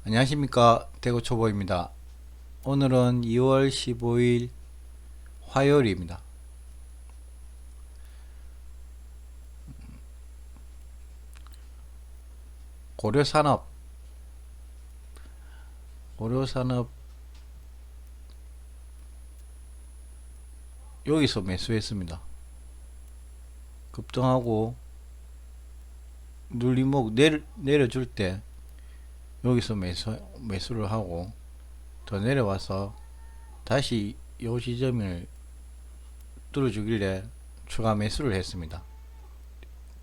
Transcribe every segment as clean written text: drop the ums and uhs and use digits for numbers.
안녕하십니까, 대구초보입니다. 오늘은 2월 15일 화요일입니다. 고려산업 고려산업 여기서 매수했습니다. 급등하고 눌림목 내려줄 때 여기서 매수를 하고 더 내려와서 다시 이 지점을 뚫어주길래 추가 매수를 했습니다.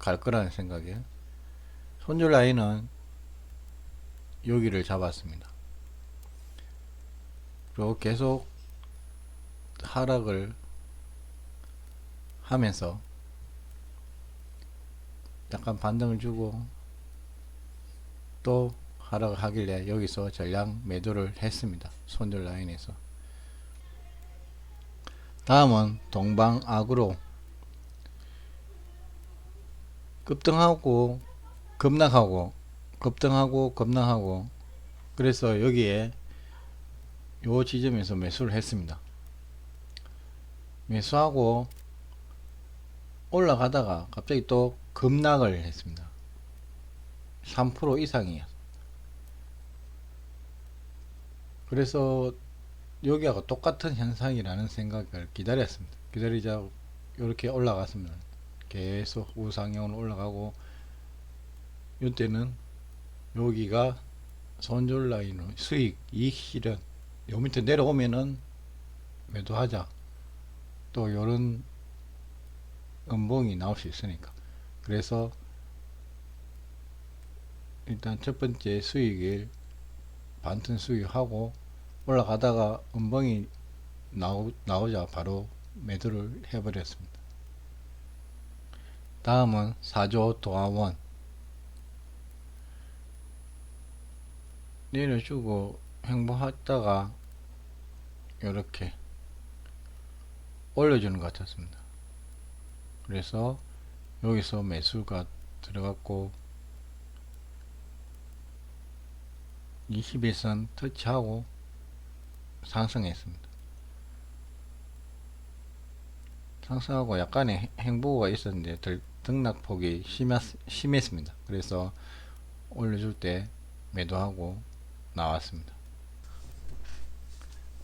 갈 거라는 생각에 손절 라인은 여기를 잡았습니다. 그리고 계속 하락을 하면서 약간 반등을 주고 또 하락을 하길래 여기서 전량 매도를 했습니다. 손절 라인에서. 다음은 동방아그로 급등하고 급락하고 급등하고 급락하고 그래서 여기에 요 지점에서 매수를 했습니다. 매수하고 올라가다가 갑자기 또 급락을 했습니다. 3% 이상이에요. 그래서 여기하고 똑같은 현상이라는 생각을 기다렸습니다. 기다리자 이렇게 올라갔습니다. 계속 우상향으로 올라가고 이때는 여기가 손절 라인으로 수익 이익 실현 요 밑에 내려오면은 매도하자 또 요런 음봉이 나올 수 있으니까 그래서 일단 첫 번째 수익을 반튼 수익하고 올라가다가 음봉이 나오자 바로 매도를 해버렸습니다. 다음은 4조 도화원 내려주고 행보하다가 이렇게 올려주는 것 같았습니다. 그래서 여기서 매수가 들어갔고 21선 터치하고 상승했습니다. 상승하고 약간의 행보가 있었는데 등락폭이 심했습니다. 그래서 올려줄 때 매도하고 나왔습니다.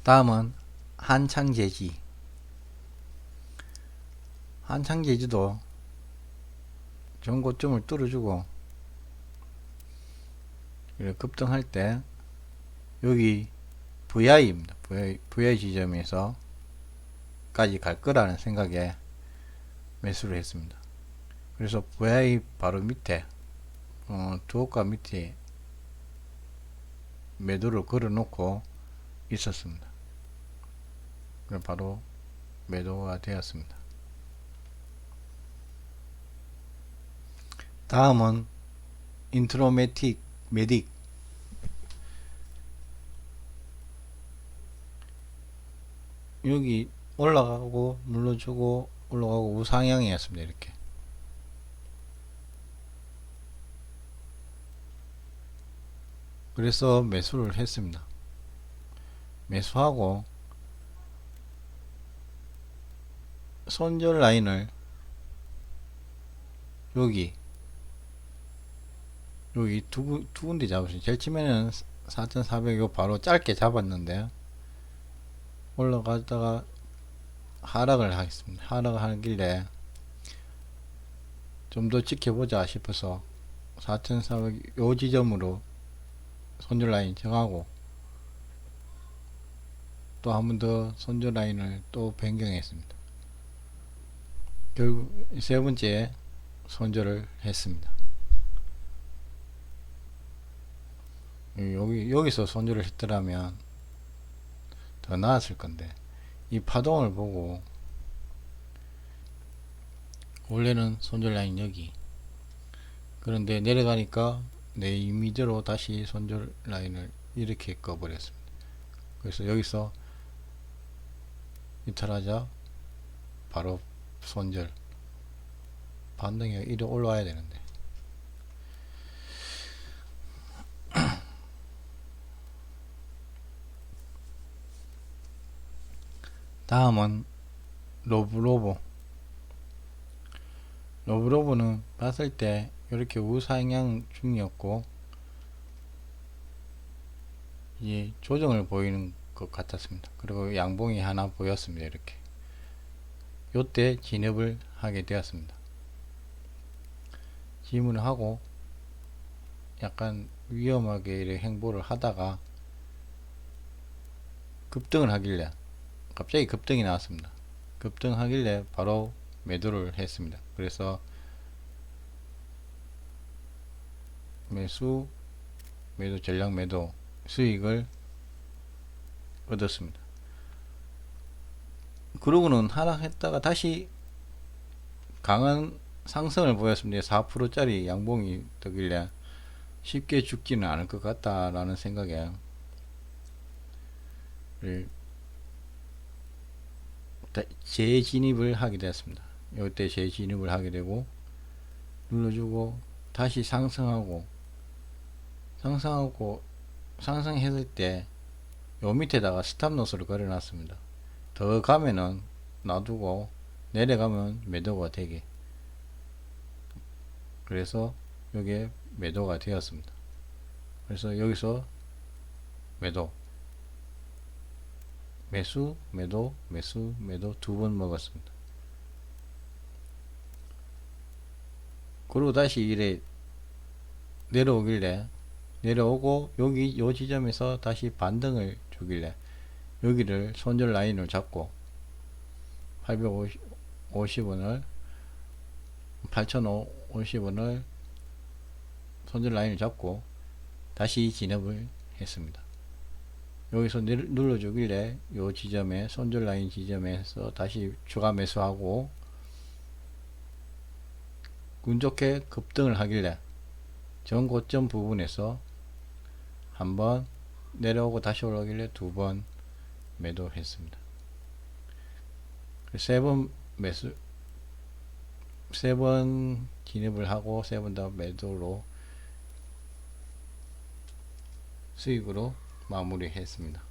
다음은 한창제지. 한창제지도 전고점을 뚫어주고 급등할 때 여기 VI입니다. VI 지점에서 까지 갈 거라는 생각에 매수를 했습니다. 그래서 VI 바로 밑에 주호가 밑에 매도를 걸어 놓고 있었습니다. 그럼 바로 매도가 되었습니다. 다음은 인트로메틱 메딕 여기 올라가고 눌러주고 올라가고 우상향이었습니다. 이렇게 그래서 매수를 했습니다. 매수하고 손절 라인을 여기 두 군데 잡으시죠. 제일 처음에는 4,400 요 바로 짧게 잡았는데 올라가다가 하락을 하겠습니다. 하락을 하길래 좀 더 지켜보자 싶어서 4,400 요 지점으로 손절 라인 정하고 또 한 번 더 손절 라인을 또 변경했습니다. 결국 세 번째 손절을 했습니다. 여기서 손절을 했더라면 더 나았을 건데 이 파동을 보고 원래는 손절 라인 여기 그런데 내려가니까 내 임의대로 다시 손절 라인을 이렇게 꺼버렸습니다. 그래서 여기서 이탈하자 바로 손절 반등이 이리 올라와야 되는데 다음은 로브로브. 로브로브는 봤을 때 이렇게 우상향 중이었고 이제 조정을 보이는 것 같았습니다. 그리고 양봉이 하나 보였습니다. 이렇게 요때 진입을 하게 되었습니다. 진입을 하고 약간 위험하게 이렇게 행보를 하다가 급등을 하길래 갑자기 급등이 나왔습니다. 급등하길래 바로 매도를 했습니다. 그래서 매수, 매도, 전량 매도 수익을 얻었습니다. 그러고는 하락했다가 다시 강한 상승을 보였습니다. 4%짜리 양봉이 뜨길래 쉽게 죽지는 않을 것 같다라는 생각에 재진입을 하게 되었습니다. 이때 재진입을 하게 되고 눌러주고 다시 상승하고 상승했을 때 요 밑에다가 스탑로스를 걸어 놨습니다. 더 가면은 놔두고 내려가면 매도가 되게, 그래서 이게 매도가 되었습니다. 그래서 여기서 매도, 매수, 매도, 매수, 매도 두 번 먹었습니다. 그리고 다시 이래 내려오길래 내려오고 여기 요 지점에서 다시 반등을 주길래 여기를 손절 라인을 잡고 850원을 8050원을 손절 라인을 잡고 다시 진입을 했습니다. 여기서 눌러주길래 요 지점에 손절 라인 지점에서 다시 추가 매수하고 운 좋게 급등을 하길래 전고점 부분에서 한번 내려오고 다시 올라오길래 두 번 매도했습니다. 세 번 매수, 세 번 진입을 하고 세 번 다 매도로 수익으로 마무리했습니다.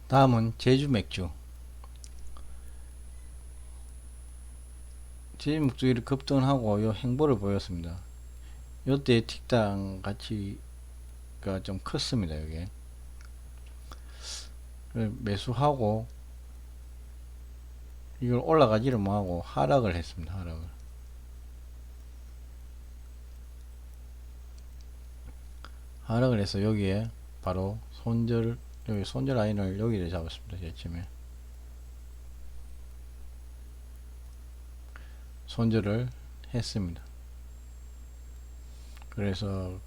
다음은 제주 맥주. 제주 맥주를 급등하고 요 행보를 보였습니다. 요때 틱당 가치가 좀 컸습니다. 여기 매수하고 이걸 올라가지를 못하고 하락을 했습니다. 하락을 해서 여기에 바로 여기 손절 라인을 여기를 잡았습니다. 이쯤에 손절을 했습니다. 그래서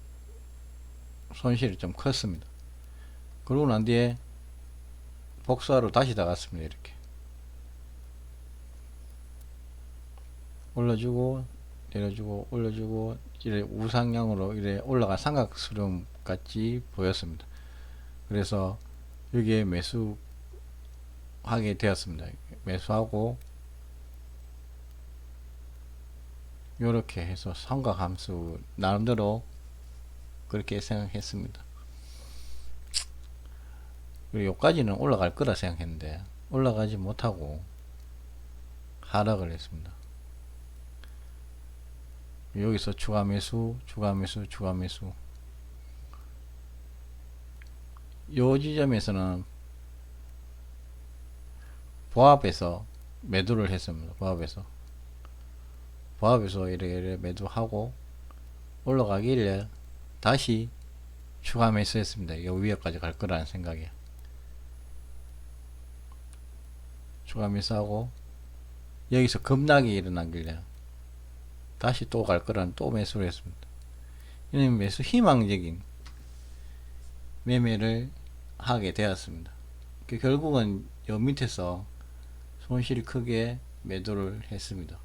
손실이 좀 컸습니다. 그러고 난 뒤에 복수하러 다시 나갔습니다. 이렇게 올려주고 내려주고 올려주고 이래 우상향으로 이래 올라가 삼각수렴 같이 보였습니다. 그래서 여기에 매수하게 되었습니다. 매수하고 요렇게 해서 삼각함수 나름대로 그렇게 생각했습니다. 그리고 여기까지는 올라갈 거라 생각했는데 올라가지 못하고 하락을 했습니다. 여기서 추가 매수, 추가 매수, 추가 매수. 요 지점에서는 보합에서 매도를 했습니다. 보합에서 이렇게 매도하고 올라가길래 다시 추가 매수했습니다. 요 위에까지 갈 거라는 생각에 추가 매수하고 여기서 급락이 일어나길래 다시 또 갈 거라는 또 매수를 했습니다. 이는 매수 희망적인 매매를 하게 되었습니다. 결국은 요 밑에서 손실이 크게 매도를 했습니다.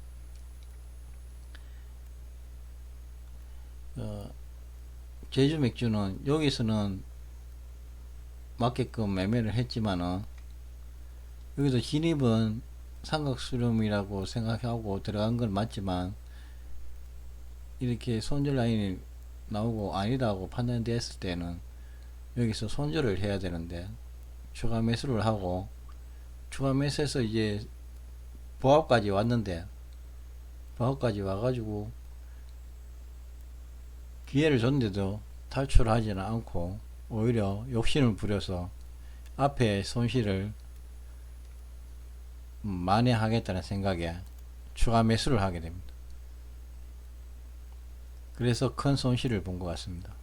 제주 맥주는 여기서는 맞게끔 매매를 했지만은 여기서 진입은 삼각수렴이라고 생각하고 들어간 건 맞지만 이렇게 손절 라인이 나오고 아니라고 판단됐을 때는 여기서 손절을 해야 되는데 추가 매수를 하고 추가 매수해서 이제 보합까지 왔는데 보합까지 와가지고 기회를 줬는데도 탈출하지는 않고 오히려 욕심을 부려서 앞에 손실을 만회하겠다는 생각에 추가 매수를 하게 됩니다. 그래서 큰 손실을 본 것 같습니다.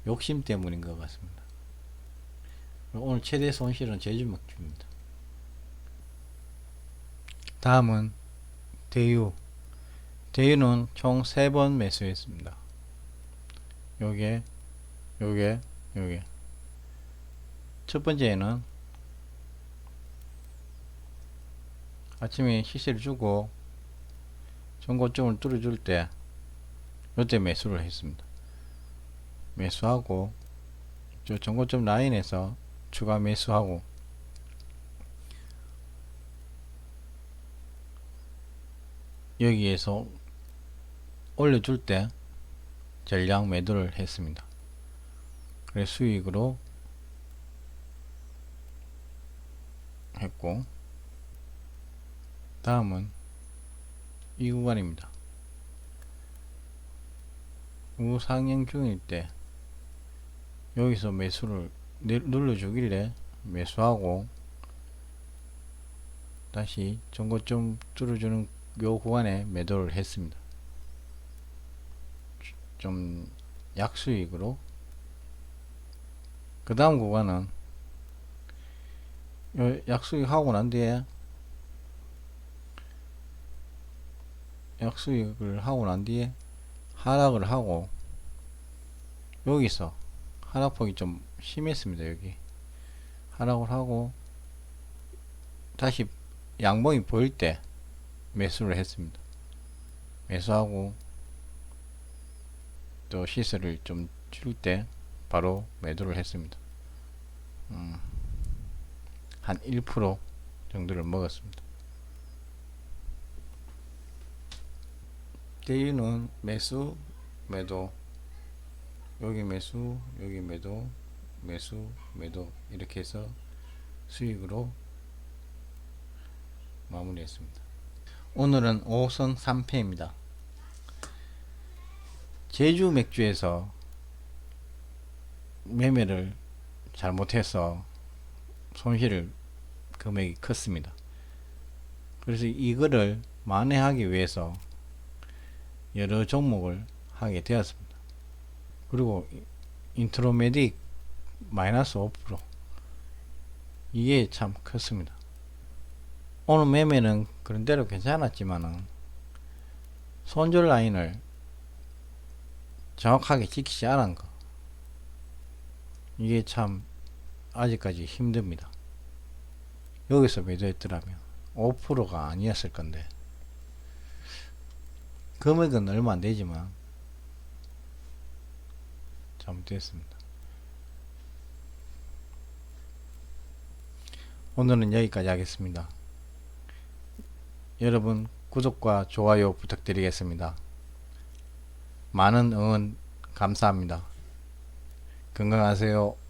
욕심 때문인 것 같습니다. 오늘 최대 손실은 제주맥주입니다. 다음은 대유. 대유는 총 3번 매수했습니다. 요게 첫 번째는 아침에 시세를 주고 전고점을 뚫어줄 때 요때 매수를 했습니다. 매수하고 저 전고점 라인에서 추가 매수하고 여기에서 올려줄 때 전량 매도를 했습니다. 그래서 수익으로 했고 다음은 이 구간입니다. 우상향 중일 때 여기서 매수를 눌러주길래 매수하고 다시 전고점 뚫어주는 요 구간에 매도를 했습니다. 좀 약수익으로. 그 다음 구간은 약수익 하고 난 뒤에 약수익을 하고 난 뒤에 하락을 하고 여기서 하락폭이 좀 심했습니다. 여기 하락을 하고 다시 양봉이 보일 때 매수를 했습니다. 매수하고 또 시세를 좀 줄 때 바로 매도를 했습니다. 한 1% 정도를 먹었습니다. 대유는 매수, 매도, 여기 매수, 여기 매도, 매수, 매도 이렇게 해서 수익으로 마무리했습니다. 오늘은 5선 3패입니다. 제주 맥주에서 매매를 잘못해서 손실을 금액이 컸습니다. 그래서 이거를 만회하기 위해서 여러 종목을 하게 되었습니다. 그리고 인트로메딕 마이너스 5% 이게 참 컸습니다. 오늘 매매는 그런대로 괜찮았지만은 손절 라인을 정확하게 지키지 않은 거 이게 참 아직까지 힘듭니다. 여기서 매도했더라면 5%가 아니었을 건데 금액은 얼마 안 되지만 잘못됐습니다. 오늘은 여기까지 하겠습니다. 여러분 구독과 좋아요 부탁드리겠습니다. 많은 응원 감사합니다. 건강하세요.